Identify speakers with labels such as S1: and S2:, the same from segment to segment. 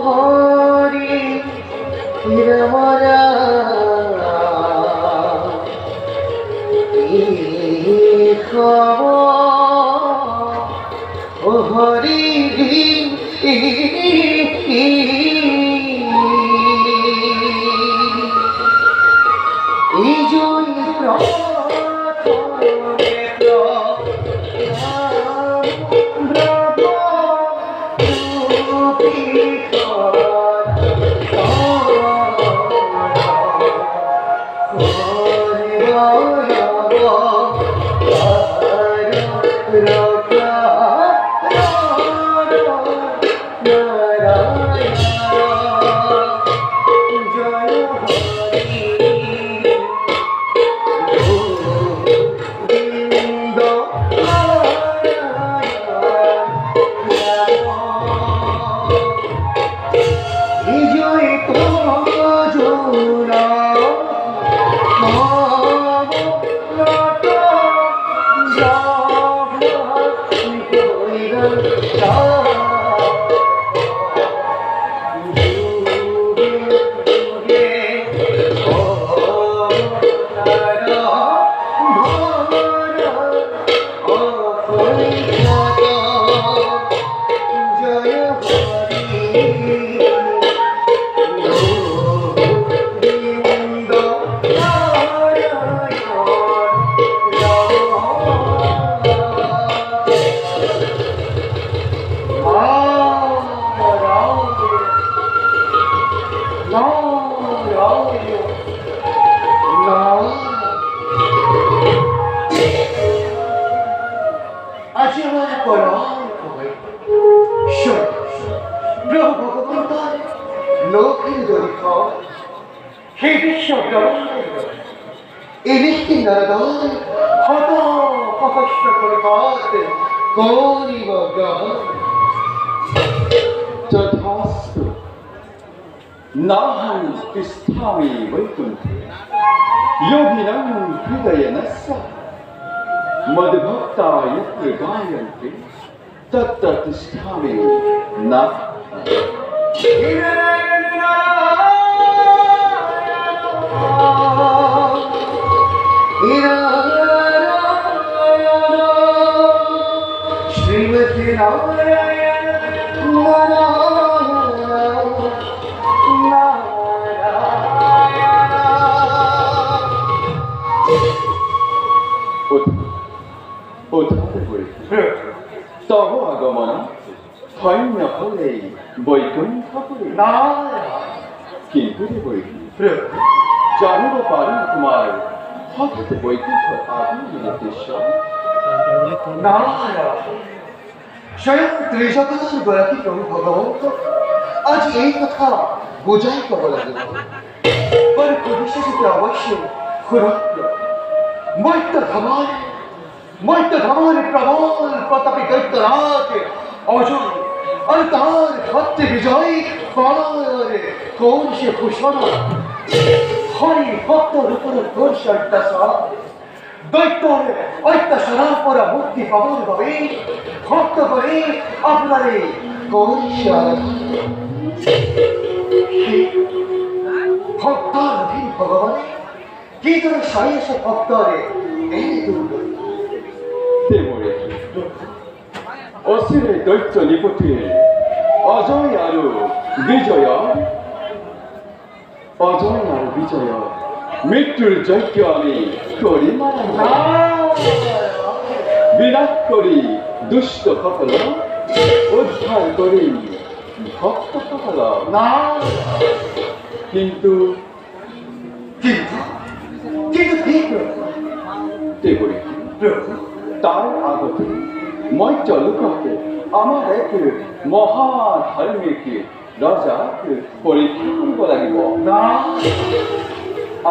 S1: হরি হিরমরা ও হরি এই জয়
S2: नाहं तिष्ठामि वैकुण्ठे योगिनं हृदयनस्य मद्भक्ता यत्र गायन्ते तत्र तिष्ठामि नः
S1: श्रीमती
S2: तव आगमन धन्य फले वैकुण्ठ पुरे किन्तु জানিব পারি তোমার হঠাৎ বৈকুণ্ঠ আগমনের উদ্দেশ্য
S1: না স্বয়ং ত্রিজগতের গোলাপী প্রভু ভগবন্ত আজ এই কথা বোঝাই কব লাগিব পরে ভবিষ্যতে অবশ্য খুরত্ব মৈত্য ধামার প্রবল প্রতাপী দৈত্যরাজ অজয় আর তার ক্ষত্রে বিজয়ী প্রণয়ের কৌশে ভূষণ হরি ভক্তর উপর ঘোষ অত্যাচার দৈত্যর অত্যাচার পরা মুক্তি পাবন ভাবে ভক্ত করে আপনারে কৌশে ভক্তাধীন ভগবান কি করে সাইস ভক্তরে এই দুর্গ
S2: অসিরে দৈত্য নিপতি অজয় আর বিজয় মৃত্যুর যজ্ঞ আমি করি বিনাশ করি দুষ্ট সকল উদ্ধার করি ভক্ত সকল কিন্তু তার আগতে মৈত্য লোককে আমার এক মহাধার্মিক ৰজাক পৰীক্ষা কৰিব লাগিব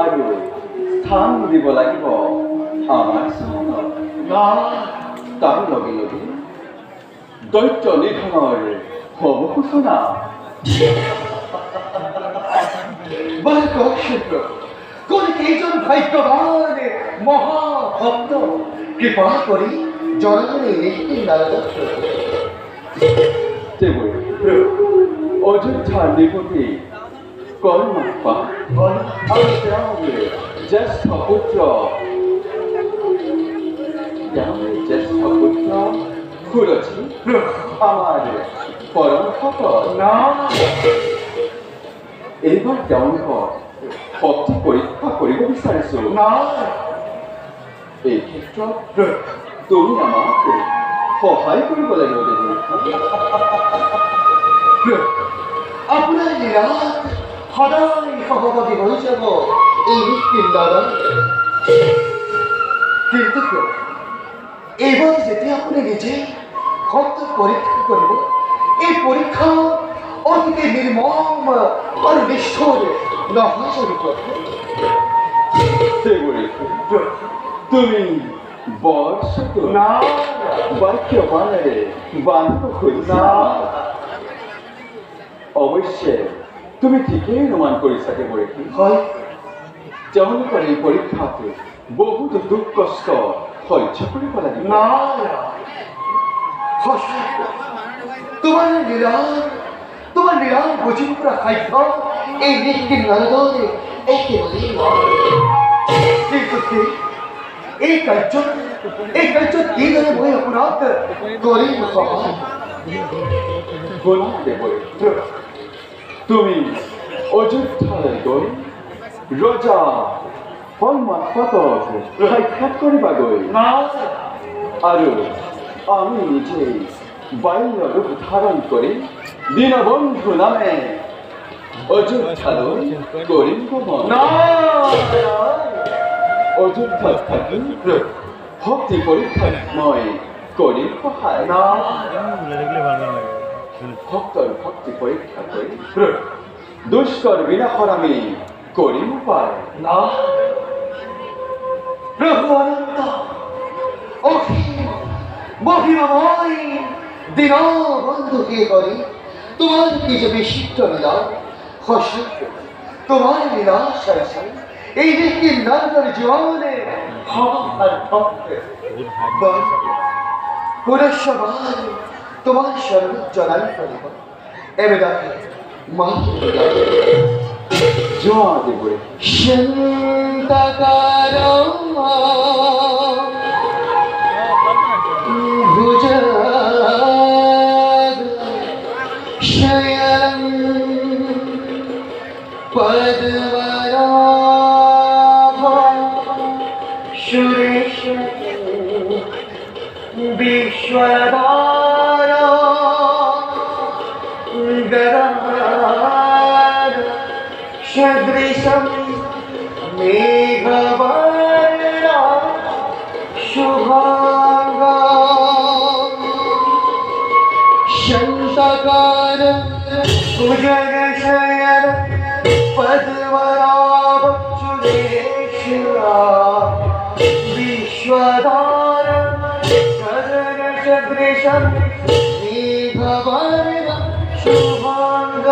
S2: আৰু স্থান দিব লাগিব আমাৰ তাৰ লগে লগে দৈত্য নিধনৰ হ'ব সূচনা
S1: কোন কেইজন ভাগ্যবান মহাভক্ত কৃপা কৰি জনগণে নিষ্ঠিন নারদ
S2: অযোধ্যার নিপতি কর্মাপ্পা আমি রামের জ্যেষ্ঠ পুত্র রামের জ্যেষ্ঠ পুত্র খুড়ছি আমার পরম ভক্ত এইবাৰ তেওঁলোকৰ শক্তি পৰীক্ষা কৰিব বিচাৰিছো এই ক্ষেত্ৰত তুমি আমাক সহায় কৰিব লাগিব
S1: আপোনাৰ লীলাত সদায় সহভাগী হৈ যাব এই নিষ্কিন দাদা কিন্তু এইবাৰ যেতিয়া আপুনি নিজে ভক্ত পৰীক্ষা কৰিব এই পৰীক্ষা অতিকে নিৰ্মম আৰু নিষ্ঠুৰ নহয় যদি
S2: তুমি বৰ্ষটো বাক্য বাণেৰে বান্ধিব খুজিছা অৱশ্যে তুমি ঠিকেই অনুমান কৰিছা দেৱৰেখী
S1: হয়
S2: তেওঁলোকৰ এই পৰীক্ষাটো বহুত দুখ কষ্ট সহ্য কৰিব লাগিব
S1: তোমাৰ লীলা বুজিব পৰা সাধ্য এই নিষ্কিন নাৰদৰে একেবাৰেই কিন্তু এই কাৰ্যত কিদৰে মই আপোনাক কৰিম সহায়
S2: শুনা দেৱৰেখী তুমি অযোধ্যালৈ গৈ ৰজা পৰমাত্মাক সাক্ষাৎ কৰিবাগৈ আৰু আমি নিজেই বাল্য ৰূপ ধাৰণ কৰি দীনবন্ধু নামে অযোধ্যালৈ কৰিম গমন অযোধ্যাত থাকি ভক্তি পৰীক্ষাত মই কৰিম সহায় ভক্তৰ ভক্তি পৰীক্ষা কৰি দুষ্কৰ বিনাশৰ আমি কৰিম উপায়
S1: প্ৰভু অনন্ত অসীম মহিমাময় দীনবন্ধুকে কৰি তোমাৰ কি যে বিচিত্ৰ লীলা সঁচাকৈ তোমাৰ লীলা চাই চাই এই নিষ্কিন নাৰদৰ জীৱনে পুনশ্চবাৰ তোমাৰ শৰণ জনাই পাৰিব এবেদাকে মাতৃ
S2: যোৱা দেৱৰে
S1: শান্তকাৰ ভুজগ শয়ন পদ্মনাভ সুরেশ বিশ্বধার গদাধর সদৃশম মেঘবর্ণ শুভাঙ্গ শান্তকার ভুজগ শয়ন Padmanabha Suresh বিশ্বধার সদৃশম মেঘবর্ণ শুভাঙ্গ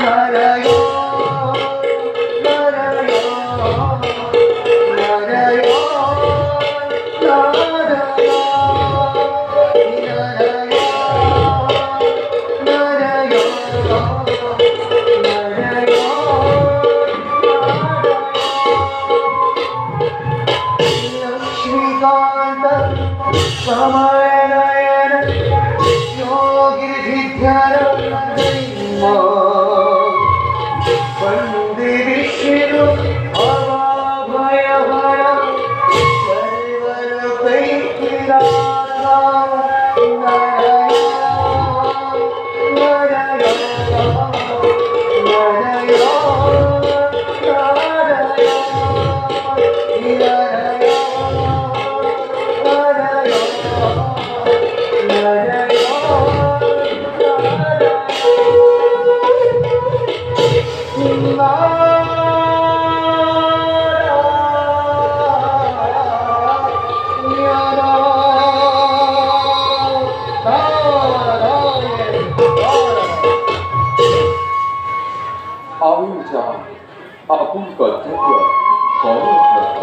S1: Narayan Samarayana Yogi Vidhyara Vande Vishnu Abhayahara Sarvara Paikirata
S2: আমিও আপন কর্তব্য পালন করব।